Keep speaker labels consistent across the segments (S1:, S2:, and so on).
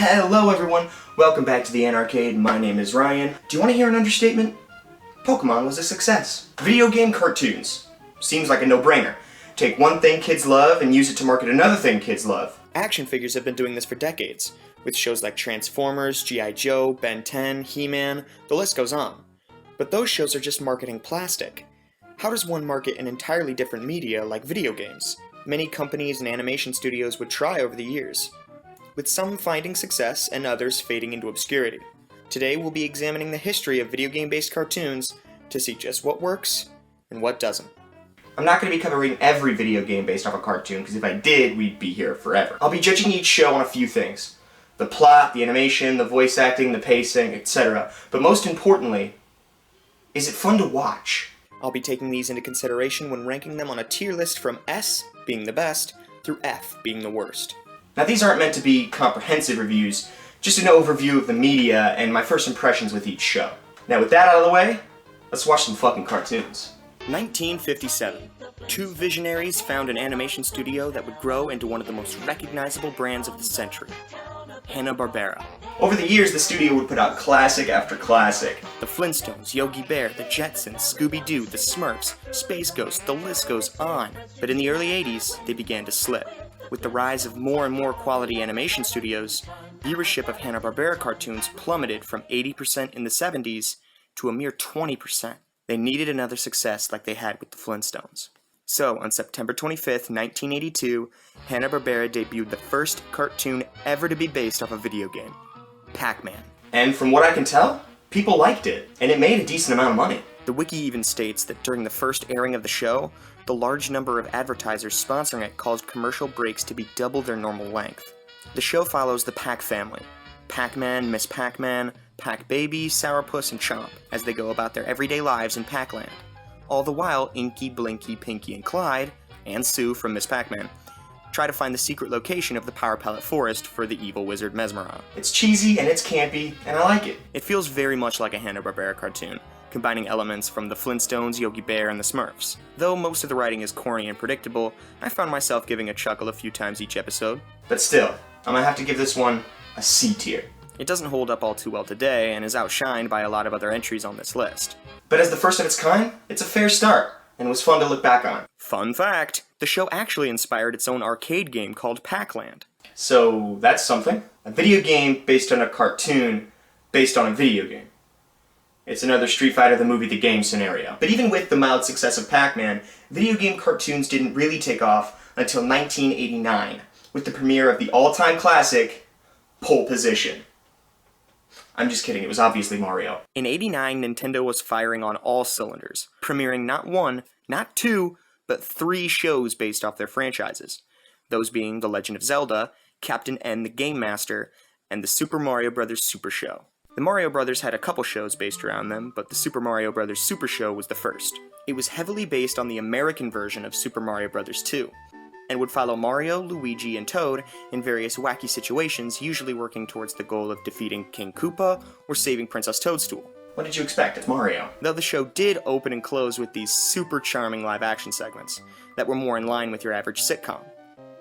S1: Hello everyone, welcome back to the AnArcade. My name is Ryan. Do you want to hear an understatement? Pokemon was a success. Video game cartoons. Seems like a no-brainer. Take one thing kids love and use it to market another thing kids love.
S2: Action figures have been doing this for decades, with shows like Transformers, G.I. Joe, Ben 10, He-Man, the list goes on. But those shows are just marketing plastic. How does one market an entirely different media like video games? Many companies and animation studios would try over the years, with some finding success and others fading into obscurity. Today we'll be examining the history of video game-based cartoons to see just what works and what doesn't.
S1: I'm not going to be covering every video game based off a cartoon, because if I did, we'd be here forever. I'll be judging each show on a few things. The plot, the animation, the voice acting, the pacing, etc. But most importantly, is it fun to watch?
S2: I'll be taking these into consideration when ranking them on a tier list from S, being the best, through F, being the worst.
S1: Now these aren't meant to be comprehensive reviews, just an overview of the media and my first impressions with each show. Now with that out of the way, let's watch some fucking cartoons.
S2: 1957. Two visionaries found an animation studio that would grow into one of the most recognizable brands of the century. Hanna-Barbera.
S1: Over the years, the studio would put out classic after classic.
S2: The Flintstones, Yogi Bear, the Jetsons, Scooby-Doo, the Smurfs, Space Ghost, the list goes on. But in the early 80s, they began to slip. With the rise of more and more quality animation studios, viewership of Hanna-Barbera cartoons plummeted from 80% in the 70s to a mere 20%. They needed another success like they had with the Flintstones. So, on September 25th, 1982, Hanna-Barbera debuted the first cartoon ever to be based off a video game, Pac-Man.
S1: And from what I can tell, people liked it, and it made a decent amount of money.
S2: The wiki even states that during the first airing of the show, the large number of advertisers sponsoring it caused commercial breaks to be double their normal length. The show follows the Pac family, Pac-Man, Miss Pac-Man, Pac-Baby, Sourpuss, and Chomp, as they go about their everyday lives in Pac-Land. All the while, Inky, Blinky, Pinky, and Clyde, and Sue from Miss Pac-Man, try to find the secret location of the Power Pellet Forest for the evil wizard Mesmeron.
S1: It's cheesy and it's campy, and I like it.
S2: It feels very much like a Hanna-Barbera cartoon, combining elements from the Flintstones, Yogi Bear, and the Smurfs. Though most of the writing is corny and predictable, I found myself giving a chuckle a few times each episode.
S1: But still, I'm gonna have to give this one a C tier.
S2: It doesn't hold up all too well today, and is outshined by a lot of other entries on this list.
S1: But as the first of its kind, it's a fair start, and was fun to look back on.
S2: Fun fact, the show actually inspired its own arcade game called Pac-Land.
S1: So that's something. A video game based on a cartoon based on a video game. It's another Street Fighter the movie the game scenario. But even with the mild success of Pac-Man, video game cartoons didn't really take off until 1989, with the premiere of the all-time classic, Pole Position. I'm just kidding, it was obviously Mario.
S2: In '89, Nintendo was firing on all cylinders, premiering not one, not two, but 3 shows based off their franchises. Those being The Legend of Zelda, Captain N the Game Master, and the Super Mario Bros. Super Show. The Mario Brothers had a couple shows based around them, but the Super Mario Bros. Super Show was the first. It was heavily based on the American version of Super Mario Bros. 2, and would follow Mario, Luigi, and Toad in various wacky situations, usually working towards the goal of defeating King Koopa or saving Princess Toadstool.
S1: What did you expect? It's Mario.
S2: Though the show did open and close with these super charming live-action segments that were more in line with your average sitcom.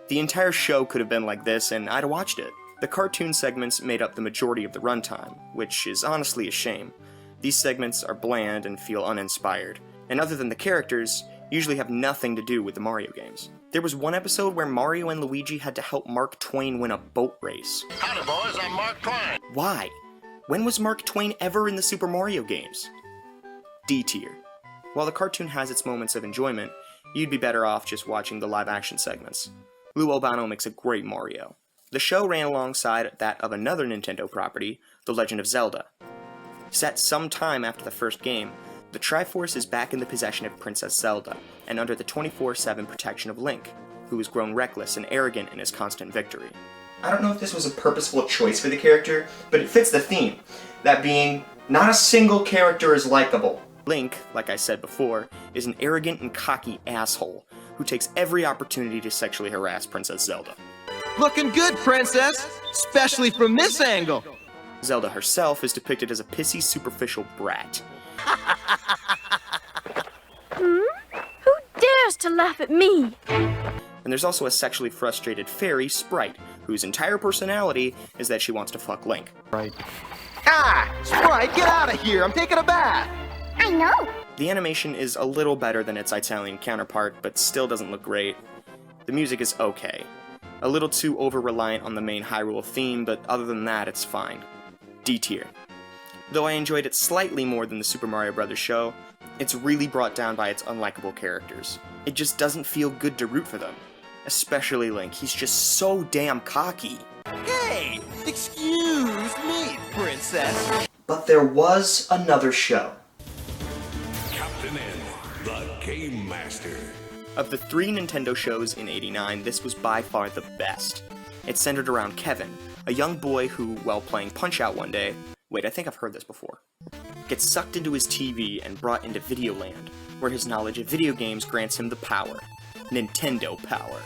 S2: The entire show could have been like this, and I'd have watched it. The cartoon segments made up the majority of the runtime, which is honestly a shame. These segments are bland and feel uninspired, and other than the characters, usually have nothing to do with the Mario games. There was one episode where Mario and Luigi had to help Mark Twain win a boat race.
S3: Howdy boys, I'm Mark Twain.
S2: Why? When was Mark Twain ever in the Super Mario games? D tier. While the cartoon has its moments of enjoyment, you'd be better off just watching the live-action segments. Lou Albano makes a great Mario. The show ran alongside that of another Nintendo property, The Legend of Zelda. Set some time after the first game, the Triforce is back in the possession of Princess Zelda, and under the 24/7 protection of Link, who has grown reckless and arrogant in his constant victory.
S1: I don't know if this was a purposeful choice for the character, but it fits the theme. That being, not a single character is likable.
S2: Link, like I said before, is an arrogant and cocky asshole who takes every opportunity to sexually harass Princess Zelda.
S4: Looking good, Princess! Especially from this angle!
S2: Zelda herself is depicted as a pissy, superficial brat.
S5: Who dares to laugh at me?
S2: And there's also a sexually frustrated fairy, Sprite, whose entire personality is that she wants to fuck Link.
S4: Right. Ah! Sprite, get out of here! I'm taking a bath!
S5: I know.
S2: The animation is a little better than its Italian counterpart, but still doesn't look great. The music is okay. A little too over-reliant on the main Hyrule theme, but other than that, it's fine. D tier. Though I enjoyed it slightly more than the Super Mario Bros. Show, it's really brought down by its unlikable characters. It just doesn't feel good to root for them. Especially Link, he's just so damn cocky.
S4: Hey! Excuse me, princess!
S1: But there was another show.
S3: Captain N, the Game Master.
S2: Of the 3 Nintendo shows in '89, this was by far the best. It centered around Kevin, a young boy who, while playing Punch-Out one day, wait, I think I've heard this before, gets sucked into his TV and brought into Videoland, where his knowledge of video games grants him the power. Nintendo power.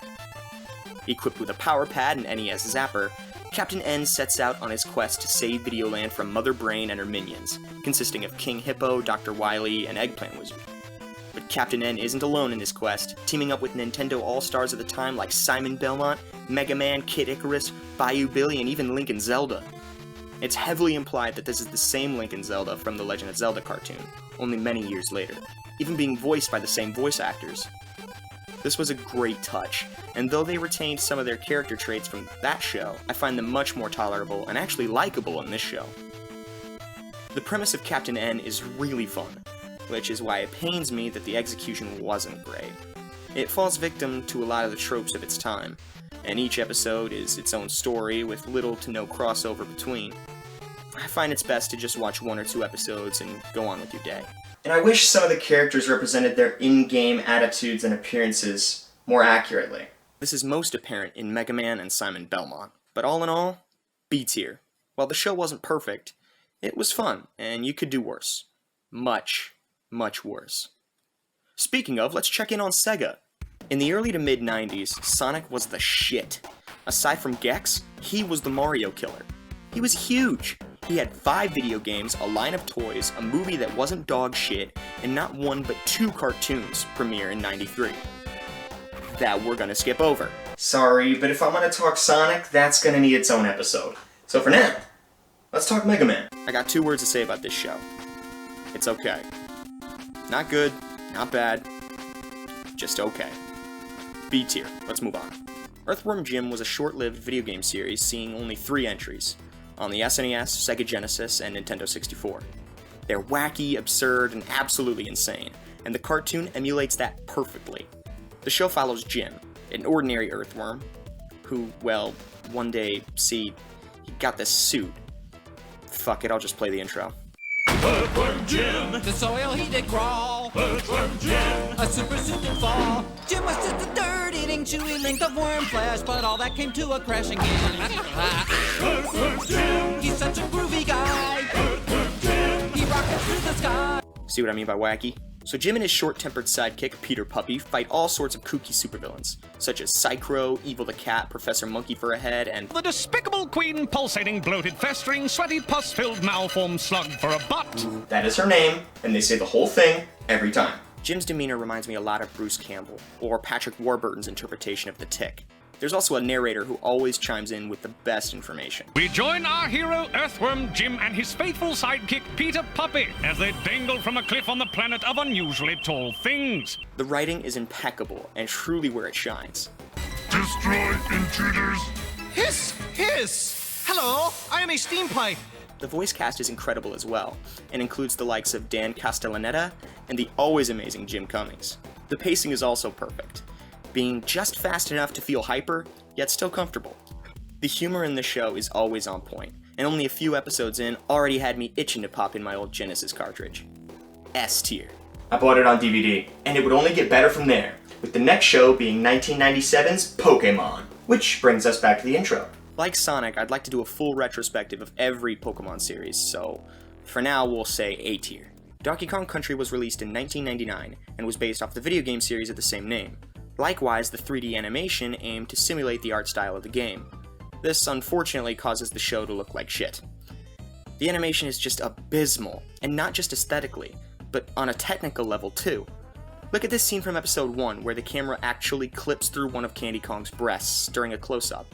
S2: Equipped with a power pad and NES zapper, Captain N sets out on his quest to save Videoland from Mother Brain and her minions, consisting of King Hippo, Dr. Wily, and Eggplant Wizard. But Captain N isn't alone in his quest, teaming up with Nintendo All-Stars of the time like Simon Belmont, Mega Man, Kid Icarus, Bayou Billy, and even Link and Zelda. It's heavily implied that this is the same Link and Zelda from the Legend of Zelda cartoon, only many years later, even being voiced by the same voice actors. This was a great touch, and though they retained some of their character traits from that show, I find them much more tolerable and actually likable in this show. The premise of Captain N is really fun, which is why it pains me that the execution wasn't great. It falls victim to a lot of the tropes of its time, and each episode is its own story with little to no crossover between. I find it's best to just watch 1 or 2 episodes and go on with your day.
S1: And I wish some of the characters represented their in-game attitudes and appearances more accurately.
S2: This is most apparent in Mega Man and Simon Belmont, but all in all, B tier. While the show wasn't perfect, it was fun, and you could do worse. Much worse. Speaking of, let's check in on Sega. In the early to mid-90s, Sonic was the shit. Aside from Gex, he was the Mario killer. He was huge. He had 5 video games, a line of toys, a movie that wasn't dog shit, and not 1 but 2 cartoons premiere in '93. That we're gonna skip over.
S1: Sorry, but if I'm gonna talk Sonic, that's gonna need its own episode. So for now, let's talk Mega Man.
S2: I got 2 words to say about this show. It's okay. Not good, not bad, just okay. B tier, let's move on. Earthworm Gym was a short-lived video game series seeing only 3 entries, on the SNES, Sega Genesis, and Nintendo 64. They're wacky, absurd, and absolutely insane, and the cartoon emulates that perfectly. The show follows Jim, an ordinary earthworm, who, well, one day, see, he got this suit. Fuck it, I'll just play the intro.
S6: Earthworm Jim, the soil he did crawl. Earthworm Jim, a super suit did fall. Jim was just a dirt-eating, chewy length of worm flesh, but all that came to a crashing end. Earthworm Jim, he's such a groovy guy. Earthworm Jim, he rockets through the sky.
S2: See what I mean by wacky? So Jim and his short-tempered sidekick, Peter Puppy, fight all sorts of kooky supervillains, such as Psychro, Evil the Cat, Professor Monkey for a Head, and
S7: the despicable queen, pulsating, bloated, festering, sweaty, pus-filled, malformed slug for a butt.
S1: That is her name, and they say the whole thing every time.
S2: Jim's demeanor reminds me a lot of Bruce Campbell, or Patrick Warburton's interpretation of the Tick. There's also a narrator who always chimes in with the best information.
S7: We join our hero Earthworm Jim and his faithful sidekick Peter Puppy as they dangle from a cliff on the planet of unusually tall things.
S2: The writing is impeccable and truly where it shines.
S3: Destroy intruders.
S4: Hiss! Hiss! Hello, I am a steam pipe.
S2: The voice cast is incredible as well, and includes the likes of Dan Castellaneta and the always amazing Jim Cummings. The pacing is also perfect, being just fast enough to feel hyper, yet still comfortable. The humor in the show is always on point, and only a few episodes in already had me itching to pop in my old Genesis cartridge. S tier.
S1: I bought it on DVD, and it would only get better from there, with the next show being 1997's Pokémon, which brings us back to the intro.
S2: Like Sonic, I'd like to do a full retrospective of every Pokemon series, so for now we'll say A tier. Donkey Kong Country was released in 1999, and was based off the video game series of the same name. Likewise, the 3D animation aimed to simulate the art style of the game. This unfortunately causes the show to look like shit. The animation is just abysmal, and not just aesthetically, but on a technical level too. Look at this scene from episode 1 where the camera actually clips through one of Candy Kong's breasts during a close-up.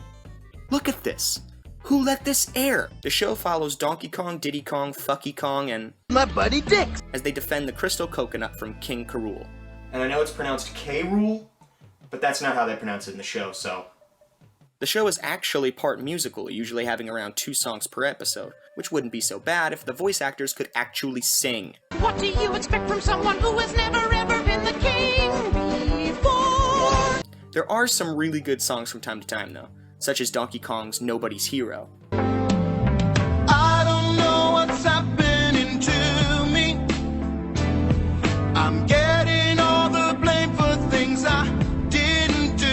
S2: Look at this! Who let this air? The show follows Donkey Kong, Diddy Kong, Fucky Kong, and
S4: My buddy Dix!
S2: as they defend the Crystal Coconut from King K. Rool.
S1: And I know it's pronounced K-Rool, but that's not how they pronounce it in the show, so...
S2: The show is actually part musical, usually having around 2 songs per episode, which wouldn't be so bad if the voice actors could actually sing.
S5: What do you expect from someone who has never ever been the king before?
S2: There are some really good songs from time to time, though, such as Donkey Kong's Nobody's Hero.
S4: I don't know what's happening to me. I'm getting all the blame for things I didn't do.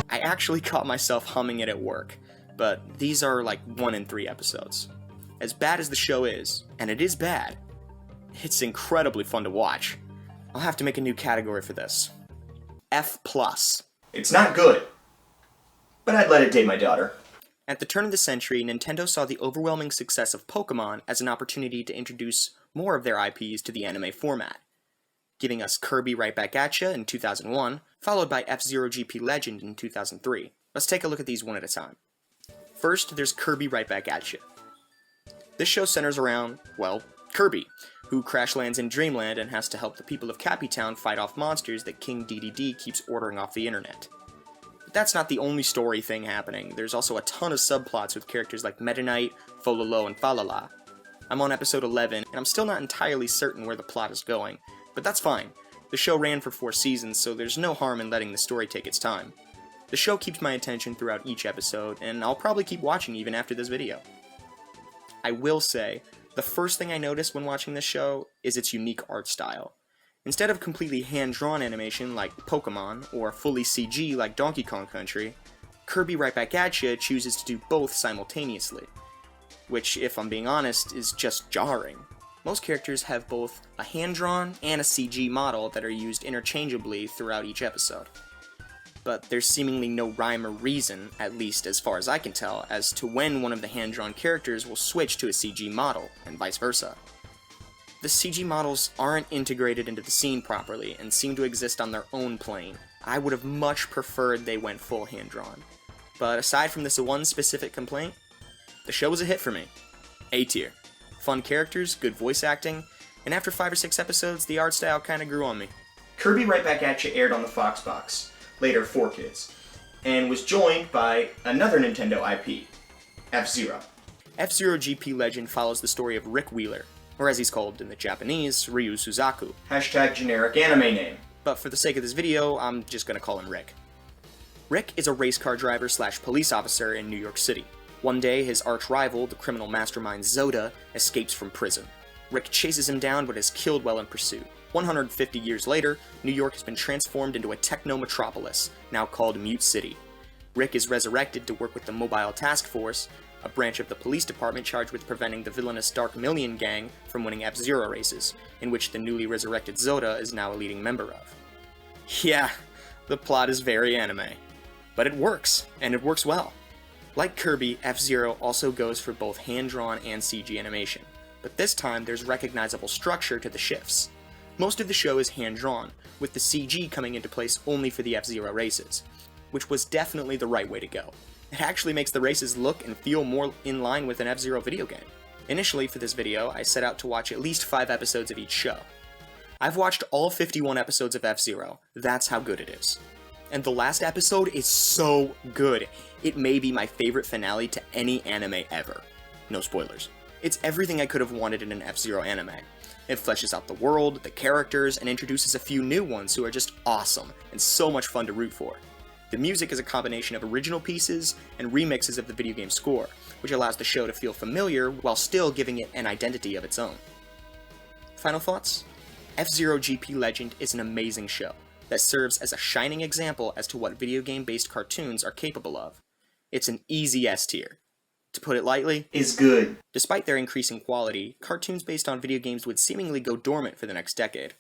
S2: I actually caught myself humming it at work, but these are like 1 in 3 episodes. As bad as the show is, and it is bad, it's incredibly fun to watch. I'll have to make a new category for this. F+.
S1: It's not good, but I'd let it date my daughter.
S2: At the turn of the century, Nintendo saw the overwhelming success of Pokemon as an opportunity to introduce more of their IPs to the anime format, giving us Kirby Right Back At Ya in 2001, followed by F-Zero GP Legend in 2003. Let's take a look at these one at a time. First, there's Kirby Right Back At Ya. This show centers around, well, Kirby, who crash lands in Dreamland and has to help the people of Cappy Town fight off monsters that King DDD keeps ordering off the internet. But that's not the only story thing happening. There's also a ton of subplots with characters like Meta Knight, Fololo, and Falala. I'm on episode 11, and I'm still not entirely certain where the plot is going, but that's fine. The show ran for 4 seasons, so there's no harm in letting the story take its time. The show keeps my attention throughout each episode, and I'll probably keep watching even after this video. I will say, the first thing I noticed when watching this show is its unique art style. Instead of completely hand-drawn animation like Pokemon, or fully CG like Donkey Kong Country, Kirby Right Back At Ya chooses to do both simultaneously, which, if I'm being honest, is just jarring. Most characters have both a hand-drawn and a CG model that are used interchangeably throughout each episode. But there's seemingly no rhyme or reason, at least as far as I can tell, as to when one of the hand-drawn characters will switch to a CG model, and vice versa. The CG models aren't integrated into the scene properly, and seem to exist on their own plane. I would have much preferred they went full hand-drawn. But aside from this one specific complaint, the show was a hit for me. A tier. Fun characters, good voice acting, and after 5 or 6 episodes, the art style kinda grew on me.
S1: Kirby Right Back At Ya aired on the Fox Box, later 4Kids, and was joined by another Nintendo IP, F-Zero.
S2: F-Zero GP Legend follows the story of Rick Wheeler, or as he's called in the Japanese, Ryu Suzaku.
S1: Hashtag generic anime name.
S2: But for the sake of this video, I'm just gonna call him Rick. Rick is a race car driver / police officer in New York City. One day, his arch-rival, the criminal mastermind Zoda, escapes from prison. Rick chases him down but is killed while in pursuit. 150 years later, New York has been transformed into a techno-metropolis, now called Mute City. Rick is resurrected to work with the Mobile Task Force, a branch of the police department charged with preventing the villainous Dark Million gang from winning F-Zero races, in which the newly resurrected Zoda is now a leading member of. Yeah, the plot is very anime. But it works, and it works well. Like Kirby, F-Zero also goes for both hand-drawn and CG animation, but this time there's recognizable structure to the shifts. Most of the show is hand-drawn, with the CG coming into place only for the F-Zero races, which was definitely the right way to go. It actually makes the races look and feel more in line with an F-Zero video game. Initially for this video, I set out to watch at least 5 episodes of each show. I've watched all 51 episodes of F-Zero, that's how good it is. And the last episode is so good. It may be my favorite finale to any anime ever. No spoilers. It's everything I could have wanted in an F-Zero anime. It fleshes out the world, the characters, and introduces a few new ones who are just awesome and so much fun to root for. The music is a combination of original pieces and remixes of the video game score, which allows the show to feel familiar while still giving it an identity of its own. Final thoughts? F-Zero GP Legend is an amazing show that serves as a shining example as to what video game-based cartoons are capable of. It's an easy S tier. To put it lightly,
S1: Is good.
S2: despite their increasing quality, cartoons based on video games would seemingly go dormant for the next decade,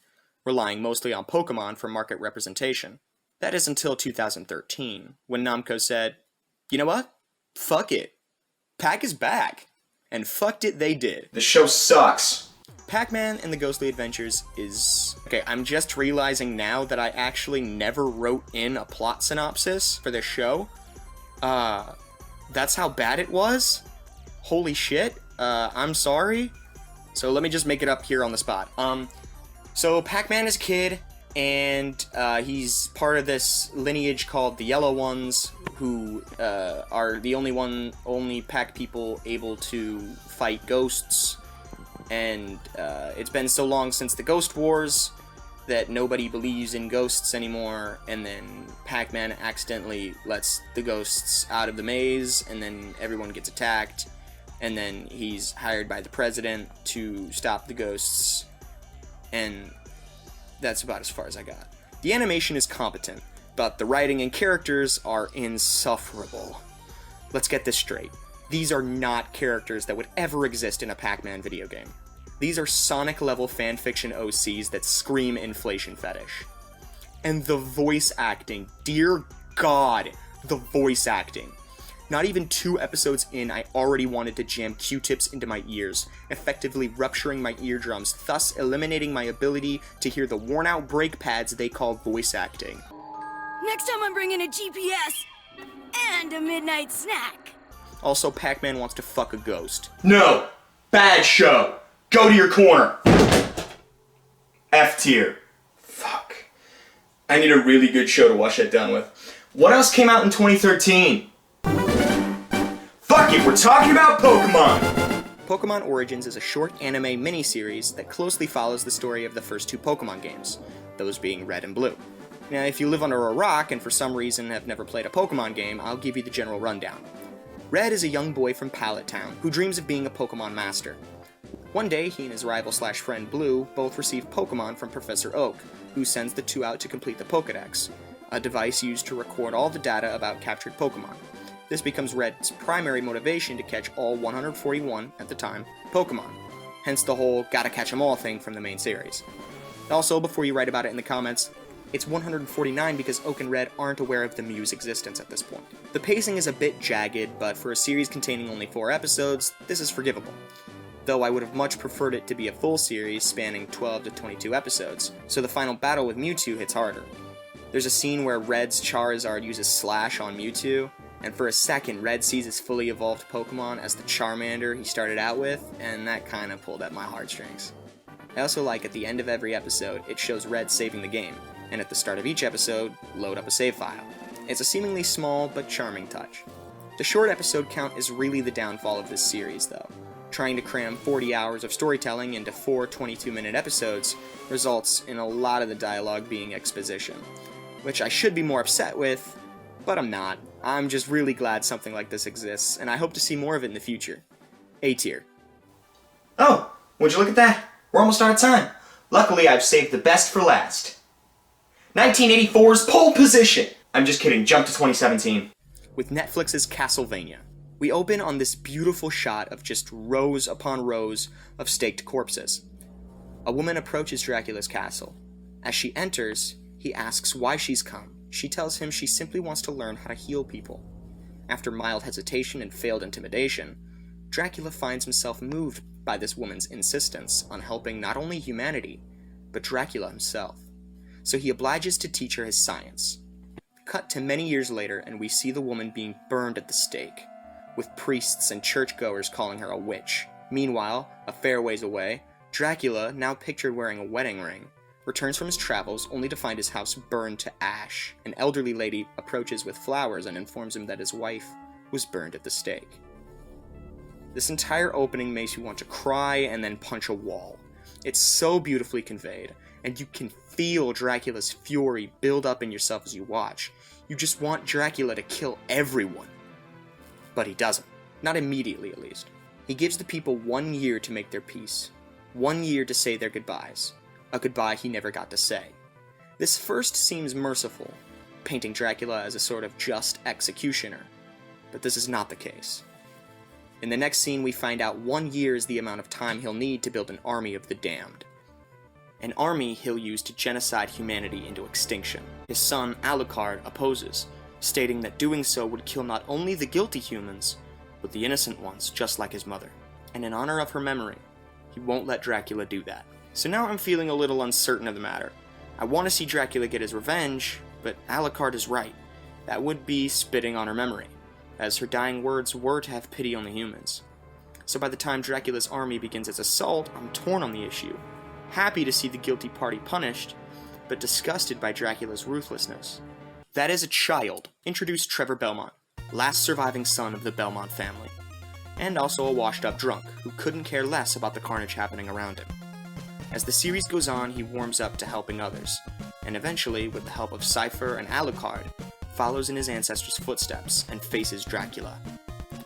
S2: relying mostly on Pokemon for market representation. That is until 2013, when Namco said, you know what? Fuck it. Pac is back. And fucked it they did.
S1: The show sucks.
S2: Pac-Man and the Ghostly Adventures is... Okay, I'm just realizing now that I actually never wrote in a plot synopsis for this show. That's how bad it was? Holy shit. I'm sorry. So let me just make it up here on the spot. So Pac-Man is a kid, and he's part of this lineage called the Yellow Ones, who are the only Pac people able to fight ghosts. And it's been so long since the Ghost Wars that nobody believes in ghosts anymore, and then Pac-Man accidentally lets the ghosts out of the maze, and then everyone gets attacked, and then he's hired by the president to stop the ghosts, and that's about as far as I got. The animation is competent, but the writing and characters are insufferable. Let's get this straight. These are not characters that would ever exist in a Pac-Man video game. These are Sonic-level fanfiction OCs that scream inflation fetish. And the voice acting, dear God, the voice acting. Not even 2 episodes in, I already wanted to jam Q-tips into my ears, effectively rupturing my eardrums, thus eliminating my ability to hear the worn-out brake pads they call voice acting.
S8: Next time I'm bringing a GPS and a midnight snack.
S2: Also, Pac-Man wants to fuck a ghost.
S1: No! Bad show! Go to your corner! F tier. Fuck. I need a really good show to wash that down with. What else came out in 2013? Fuck it, we're talking about Pokemon!
S2: Pokemon Origins is a short anime miniseries that closely follows the story of the first 2 Pokemon games, those being Red and Blue. Now, if you live under a rock and for some reason have never played a Pokemon game, I'll give you the general rundown. Red is a young boy from Pallet Town who dreams of being a Pokemon master. One day, he and his rival/friend Blue both receive Pokemon from Professor Oak, who sends the 2 out to complete the Pokédex, a device used to record all the data about captured Pokemon. This becomes Red's primary motivation to catch all 141, at the time, Pokemon, hence the whole gotta catch 'em all thing from the main series. Also, before you write about it in the comments, it's 149 because Oak and Red aren't aware of the Mew's existence at this point. The pacing is a bit jagged, but for a series containing only 4 episodes, this is forgivable. Though I would have much preferred it to be a full series spanning 12 to 22 episodes, so the final battle with Mewtwo hits harder. There's a scene where Red's Charizard uses Slash on Mewtwo, and for a second Red sees his fully evolved Pokemon as the Charmander he started out with, and that kinda pulled at my heartstrings. I also like at the end of every episode, it shows Red saving the game, and at the start of each episode, load up a save file. It's a seemingly small but charming touch. The short episode count is really the downfall of this series, though. Trying to cram 40 hours of storytelling into 4 22-minute episodes results in a lot of the dialogue being exposition, which I should be more upset with, but I'm not. I'm just really glad something like this exists, and I hope to see more of it in the future. A tier.
S1: Oh, would you look at that? We're almost out of time. Luckily, I've saved the best for last. 1984's Pole Position! I'm just kidding, jump to 2017.
S2: With Netflix's Castlevania. We open on this beautiful shot of just rows upon rows of staked corpses. A woman approaches Dracula's castle. As she enters, he asks why she's come. She tells him she simply wants to learn how to heal people. After mild hesitation and failed intimidation, Dracula finds himself moved by this woman's insistence on helping not only humanity, but Dracula himself. So he obliges to teach her his science. Cut to many years later, and we see the woman being burned at the stake, with priests and churchgoers calling her a witch. Meanwhile, a fair ways away, Dracula, now pictured wearing a wedding ring, returns from his travels only to find his house burned to ash. An elderly lady approaches with flowers and informs him that his wife was burned at the stake. This entire opening makes you want to cry and then punch a wall. It's so beautifully conveyed, and you can feel Dracula's fury build up in yourself as you watch. You just want Dracula to kill everyone. But he doesn't. Not immediately, at least. He gives the people 1 year to make their peace. 1 year to say their goodbyes. A goodbye he never got to say. This first seems merciful, painting Dracula as a sort of just executioner. But this is not the case. In the next scene, we find out 1 year is the amount of time he'll need to build an army of the damned. An army he'll use to genocide humanity into extinction. His son, Alucard, opposes, stating that doing so would kill not only the guilty humans, but the innocent ones, just like his mother. And in honor of her memory, he won't let Dracula do that. So now I'm feeling a little uncertain of the matter. I want to see Dracula get his revenge, but Alucard is right. That would be spitting on her memory. as her dying words were to have pity on the humans. So by the time Dracula's army begins its assault, I'm torn on the issue, happy to see the guilty party punished, but disgusted by Dracula's ruthlessness. That is a child. Introduce Trevor Belmont, last surviving son of the Belmont family, and also a washed-up drunk who couldn't care less about the carnage happening around him. As the series goes on, he warms up to helping others, and eventually, with the help of Cypher and Alucard, follows in his ancestors' footsteps and faces Dracula.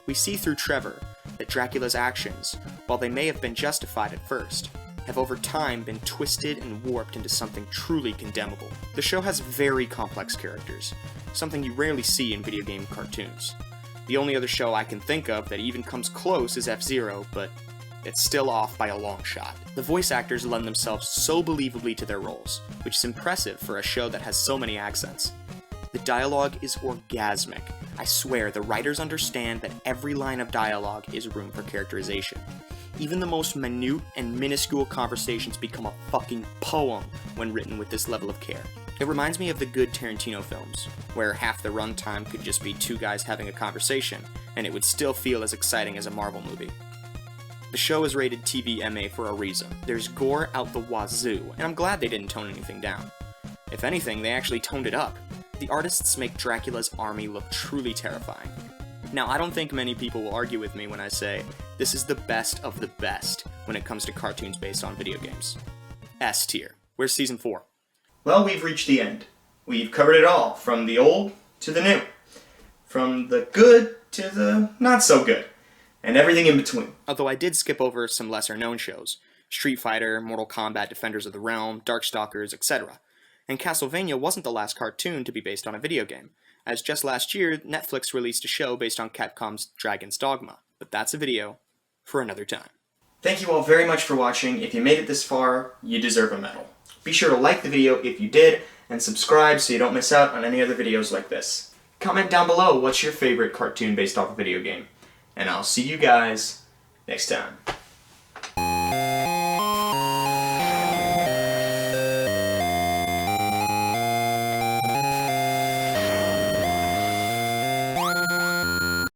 S2: We see through Trevor that Dracula's actions, while they may have been justified at first, have over time been twisted and warped into something truly condemnable. The show has very complex characters, something you rarely see in video game cartoons. The only other show I can think of that even comes close is F-Zero, but it's still off by a long shot. The voice actors lend themselves so believably to their roles, which is impressive for a show that has so many accents. The dialogue is orgasmic. I swear, the writers understand that every line of dialogue is room for characterization. Even the most minute and minuscule conversations become a fucking poem when written with this level of care. It reminds me of the good Tarantino films, where half the runtime could just be two guys having a conversation, and it would still feel as exciting as a Marvel movie. The show is rated TV MA for a reason. There's gore out the wazoo, and I'm glad they didn't tone anything down. If anything, they actually toned it up. The artists make Dracula's army look truly terrifying. Now, I don't think many people will argue with me when I say this is the best of the best when it comes to cartoons based on video games. S tier. Where's Season 4?
S1: Well, we've reached the end. We've covered it all, from the old to the new. From the good to the not so good. And everything in between.
S2: Although I did skip over some lesser known shows. Street Fighter, Mortal Kombat, Defenders of the Realm, Darkstalkers, etc. And Castlevania wasn't the last cartoon to be based on a video game, as just last year, Netflix released a show based on Capcom's Dragon's Dogma. But that's a video for another time.
S1: Thank you all very much for watching. If you made it this far, you deserve a medal. Be sure to like the video if you did, and subscribe so you don't miss out on any other videos like this. Comment down below what's your favorite cartoon based off a video game. And I'll see you guys next time.